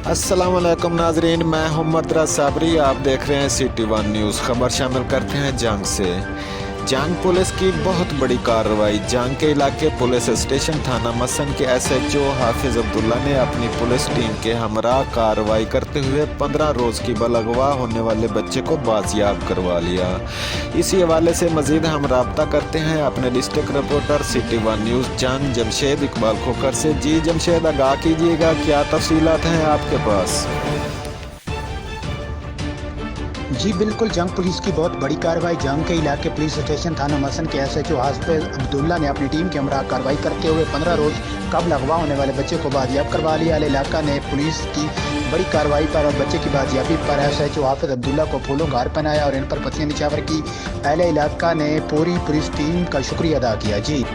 अस्सलाम वालेकुम नाजरीन, मैं हूं मदरा साबरी। आप देख रहे हैं सिटी 1 न्यूज़। खबर शामिल करते हैं जंग से। जंग पुलिस की बहुत बड़ी कार्रवाई। जंग के इलाके पुलिस स्टेशन थाना मसन के SHO हाफिज अब्दुल्ला ने अपनी पुलिस टीम के हमरा कार्रवाई करते हुए 15 रोज़ की बलगवा होने वाले बच्चे को बाजियाब करवा लिया। इसी हवाले से मजीद हम रब्ता करते हैं अपने डिस्ट्रिक्ट रिपोर्टर सिटी 1 न्यूज़ चंद जमशेद इकबाल खोखर से। जी जमशेद, आगाह कीजिएगा, क्या तफसीलात हैं आपके पास? जी बिल्कुल, जंग पुलिस की बहुत बड़ी कार्रवाई। जंग के इलाके पुलिस स्टेशन थाना मसन के SHO हाफिज अब्दुल्ला ने अपनी टीम के हमरा कार्रवाई करते हुए 15 रोज कबल अगवा होने वाले बच्चे को बाजियाब करवा लिया। अल इलाका ने पुलिस की बड़ी कार्रवाई पर और बच्चे की बाजियाबी पर SHO हाफिज अब्दुल्ला को फूलों का हार पहनाया और इन पर पत्तियां निछावर की। अहले इलाका ने पूरी पुलिस टीम का शुक्रिया अदा किया। जी।